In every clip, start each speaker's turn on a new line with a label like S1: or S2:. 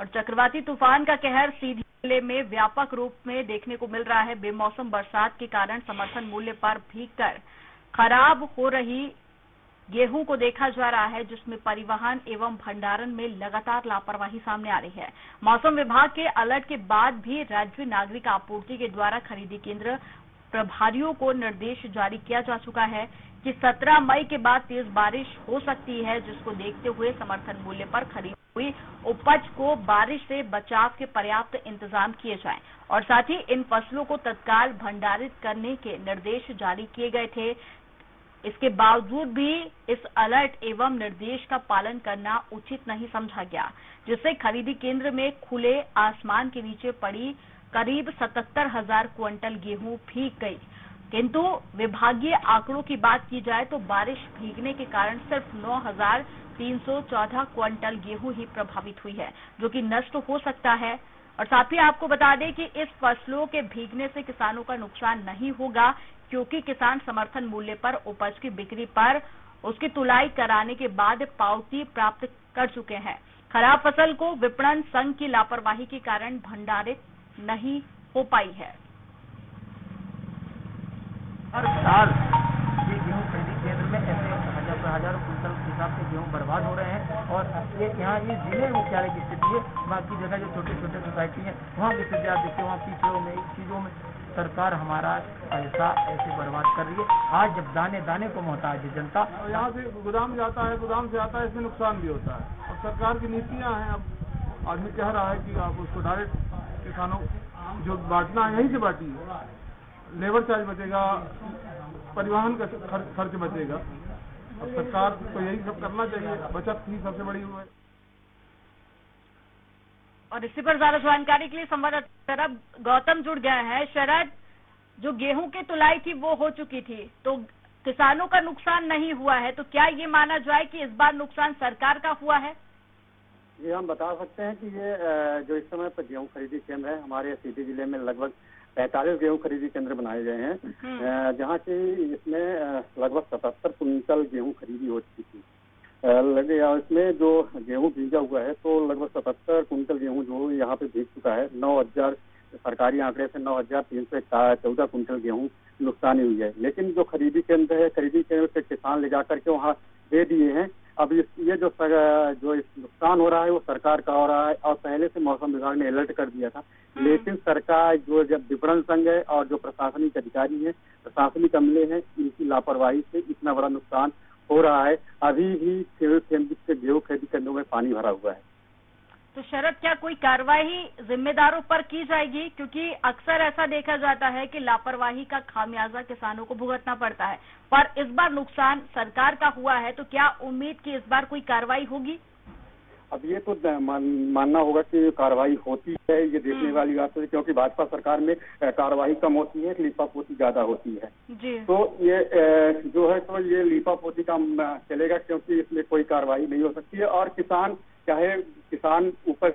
S1: और चक्रवाती तूफान का कहर सीधी जिले में व्यापक रूप में देखने को मिल रहा है। बेमौसम बरसात के कारण समर्थन मूल्य पर भीगकर खराब हो रही गेहूं को देखा जा रहा है, जिसमें परिवहन एवं भंडारण में लगातार लापरवाही सामने आ रही है। मौसम विभाग के अलर्ट के बाद भी राज्य नागरिक आपूर्ति के द्वारा खरीदी केंद्र प्रभारियों को निर्देश जारी किया जा चुका है कि 17 मई के बाद तेज बारिश हो सकती है, जिसको देखते हुए समर्थन मूल्य पर खरीदी हुई उपज को बारिश से बचाव के पर्याप्त इंतजाम किए जाएं और साथ ही इन फसलों को तत्काल भंडारित करने के निर्देश जारी किए गए थे। इसके बावजूद भी इस अलर्ट एवं निर्देश का पालन करना उचित नहीं समझा गया, जिससे खरीदी केंद्र में खुले आसमान के नीचे पड़ी करीब 77,000 क्विंटल गेहूं भीग गई। किंतु विभागीय आंकड़ों की बात की जाए तो बारिश भीगने के कारण सिर्फ 9,314 क्विंटल गेहूं ही प्रभावित हुई है, जो कि नष्ट हो सकता है। और साथ ही आपको बता दें कि इस फसलों के भीगने से किसानों का नुकसान नहीं होगा, क्योंकि किसान समर्थन मूल्य पर उपज की बिक्री पर उसकी तुलाई कराने के बाद पावती प्राप्त कर चुके हैं। खराब फसल को विपणन संघ की लापरवाही के कारण भंडारित नहीं हो पाई है।
S2: हर साल ये गेहूं खरीदी केंद्र में ऐसे हजारों क्विंटल के हिसाब से गेहूं बर्बाद हो रहे हैं और ये यहाँ ये जिले मुख्यालय की स्थिति है। बाकी जगह जो छोटे छोटे सोसाइटी है वहाँ की स्थिति आप देखते, वहाँ पिछड़ों में चीजों में सरकार हमारा पैसा ऐसे बर्बाद कर रही है। आज जब दाने दाने को मोहताज है जनता,
S3: यहाँ से गोदाम जाता है, गोदाम से आता है, इसमें नुकसान भी होता है। और सरकार की नीतियाँ हैं, अब आदमी कह रहा है कि आप उसको डायरेक्ट किसानों जो बांटना है यहीं से बांटिए, लेबर चार्ज बचेगा, परिवहन का खर्च बचेगा। अब सरकार को यही सब करना चाहिए, बचत ही सबसे बड़ी है।
S1: और इसी पर ज्यादा जानकारी के लिए संवाददाता शरद गौतम जुड़ गए हैं। शरद, जो गेहूं की तुलाई थी वो हो चुकी थी, तो किसानों का नुकसान नहीं हुआ है, तो क्या ये माना जाए कि इस बार नुकसान सरकार का हुआ है?
S4: ये हम बता सकते हैं कि ये जो इस समय पर गेहूं खरीदी केंद्र है हमारे सीधी जिले में लगभग 45 गेहूं खरीदी केंद्र बनाए गए हैं, जहाँ की इसमें लगभग 77 कुंटल गेहूं खरीदी हो चुकी थी। इसमें जो गेहूं भीगा हुआ है तो लगभग 77 कुंटल गेहूं जो यहाँ पे भीग चुका है। 9,000 सरकारी आंकड़े से 9,314 कुंटल गेहूं नुकसानी हुई है। लेकिन जो खरीदी केंद्र है, खरीदी केंद्र से किसान ले जाकर के वहाँ दे दिए हैं। अब ये जो नुकसान हो रहा है वो सरकार का हो रहा है और पहले से मौसम विभाग ने अलर्ट कर दिया था। लेकिन सरकार जो जब विपणन संघ है और जो प्रशासनिक अधिकारी हैं, प्रशासनिक अमले हैं, इनकी लापरवाही से इतना बड़ा नुकसान हो रहा है। अभी भी गेहूं खरीदी केंद्रों में पानी भरा हुआ है।
S1: तो शरद, क्या कोई कार्रवाई जिम्मेदारों पर की जाएगी? क्योंकि अक्सर ऐसा देखा जाता है कि लापरवाही का खामियाजा किसानों को भुगतना पड़ता है, पर इस बार नुकसान सरकार का हुआ है, तो क्या उम्मीद कि इस बार कोई कार्रवाई होगी?
S4: अब ये तो मानना होगा कि कार्रवाई होती है, ये देखने वाली बात है, क्योंकि भाजपा सरकार में कार्रवाई कम होती है, लीपापोती ज्यादा होती है
S1: जी।
S4: तो ये जो है तो ये लीपापोती का चलेगा, क्योंकि इसमें कोई कार्रवाई नहीं हो सकती है। और किसान चाहे किसान ऊपर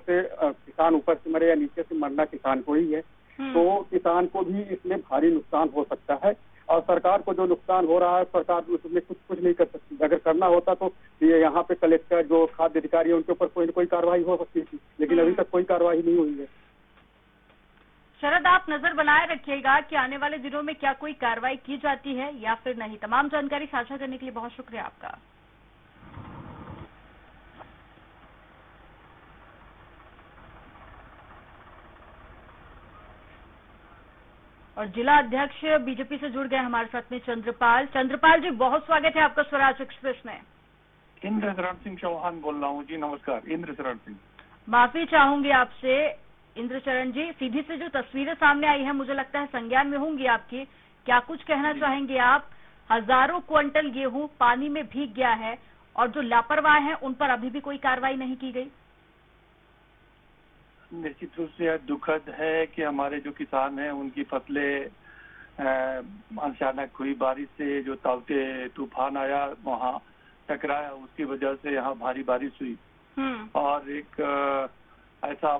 S4: से मरे या नीचे से मरना किसान को ही है, तो किसान को भी इसमें भारी नुकसान हो सकता है। और सरकार को जो नुकसान हो रहा है सरकार उसमें कुछ नहीं कर सकती। अगर करना होता तो ये यहाँ पे कलेक्टर जो खाद्य अधिकारी है उनके ऊपर कोई न कोई कार्रवाई हो सकती थी, लेकिन अभी तक कोई कार्रवाई नहीं हुई है।
S1: शरद, आप नजर बनाए रखिएगा कि आने वाले दिनों में क्या कोई कार्रवाई की जाती है या फिर नहीं। तमाम जानकारी साझा करने के लिए बहुत शुक्रिया आपका। और जिला अध्यक्ष बीजेपी से जुड़ गए हमारे साथ में चंद्रपाल जी, बहुत स्वागत है आपका स्वराज एक्सप्रेस में।
S5: इंद्रशरण सिंह चौहान बोल रहा हूँ जी। नमस्कार, इंद्रशरण सिंह।
S1: माफी चाहूंगी आपसे इंद्रशरण जी, सीधी से जो तस्वीरें सामने आई हैं मुझे लगता है संज्ञान में होंगी आपकी। क्या कुछ कहना चाहेंगे आप? हजारों क्विंटल गेहूं पानी में भीग गया है और जो लापरवाह हैं उन पर अभी भी कोई कार्रवाई नहीं की गई।
S5: निश्चित रूप से दुखद है कि हमारे जो किसान हैं उनकी फसलें अचानक हुई बारिश से जो ताउते तूफान आया वहाँ टकराया, उसकी वजह से यहाँ भारी बारिश हुई और एक ऐसा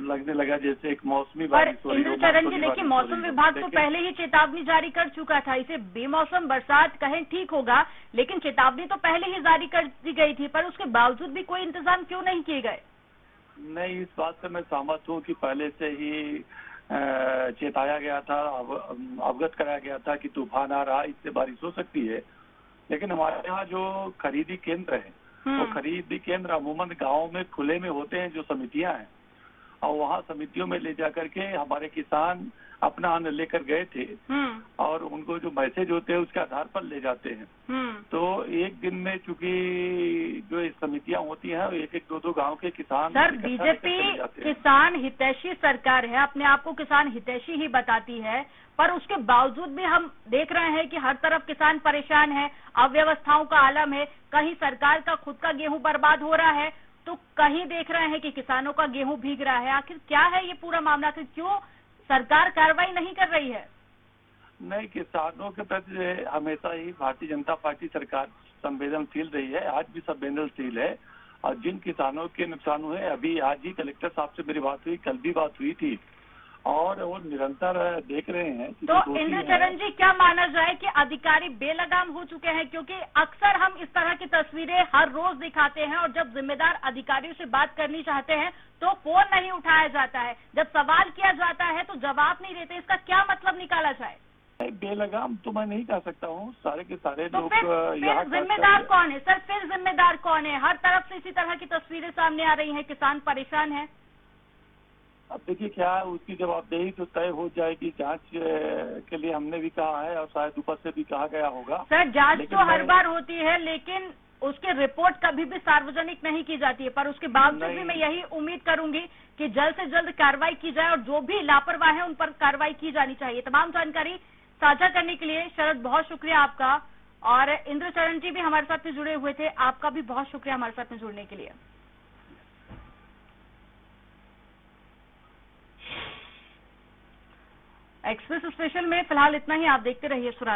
S5: लगने लगा जैसे एक मौसमी बारिश हो रही है।
S1: इंद्रचरण जी, देखिए मौसम विभाग तो पहले ही चेतावनी जारी कर चुका था। इसे बेमौसम बरसात कहें ठीक होगा, लेकिन चेतावनी तो पहले ही जारी कर दी गई थी, पर उसके बावजूद भी कोई इंतजाम क्यों नहीं किए गए?
S5: नहीं, इस बात से मैं सहमत हूँ कि पहले से ही चेताया गया था, अवगत कराया गया था कि तूफान आ रहा, इससे बारिश हो सकती है। लेकिन हमारे यहाँ जो खरीदी केंद्र है, वो खरीदी केंद्र अमूमन गाँव में खुले में होते हैं, जो समितियां हैं, और वहाँ समितियों में ले जाकर के हमारे किसान अपना अन्न लेकर गए थे और उनको जो मैसेज होते हैं उसके आधार पर ले जाते हैं। तो एक दिन में चूंकि जो ये समितियां होती हैं, एक एक दो गांव के किसान,
S1: सर बीजेपी किसान हितैषी सरकार है, अपने आप को किसान हितैषी ही बताती है, पर उसके बावजूद भी हम देख रहे हैं कि हर तरफ किसान परेशान है, अव्यवस्थाओं का आलम है, कहीं सरकार का खुद का गेहूं बर्बाद हो रहा है तो कहीं देख रहे हैं कि किसानों का गेहूं भीग रहा है। आखिर क्या है ये पूरा मामला, आखिर क्यों सरकार कार्रवाई नहीं कर रही है?
S5: नहीं, किसानों के प्रति हमेशा ही भारतीय जनता पार्टी सरकार संवेदनशील रही है, आज भी संवेदनशील है। और जिन किसानों के नुकसान हुए, अभी आज ही कलेक्टर साहब से मेरी बात हुई, कल भी बात हुई थी, और वो निरंतर देख रहे हैं।
S1: तो इंद्रचरण जी, क्या माना जाए कि अधिकारी बेलगाम हो चुके हैं? क्योंकि अक्सर हम इस तरह की तस्वीरें हर रोज दिखाते हैं और जब जिम्मेदार अधिकारियों से बात करनी चाहते हैं तो फोन नहीं उठाया जाता है, जब सवाल किया जाता है तो जवाब नहीं देते। इसका क्या मतलब निकाला जाए?
S5: बेलगाम तो मैं नहीं कह सकता हूँ, सारे के सारे
S1: तो
S5: लोग
S1: फिर जिम्मेदार कौन है सर? फिर जिम्मेदार कौन है? हर तरफ से इसी तरह की तस्वीरें सामने आ रही हैं, किसान परेशान है।
S5: अब देखिए क्या है, उसकी जवाबदेही तो तय हो जाएगी। जांच के लिए हमने भी कहा है और शायद ऊपर से भी कहा गया होगा।
S1: सर जांच तो हर बार होती है, लेकिन उसकी रिपोर्ट कभी भी सार्वजनिक नहीं की जाती है, पर उसके बावजूद भी मैं यही उम्मीद करूंगी कि जल्द से जल्द कार्रवाई की जाए और जो भी लापरवाह है उन पर कार्रवाई की जानी चाहिए। तमाम जानकारी साझा करने के लिए शरद बहुत शुक्रिया आपका, और इंद्रचरण जी भी हमारे साथ में जुड़े हुए थे, आपका भी बहुत शुक्रिया हमारे साथ में जुड़ने के लिए। एक्सप्रेस स्पेशल में फिलहाल इतना ही। आप देखते रहिए सुरा।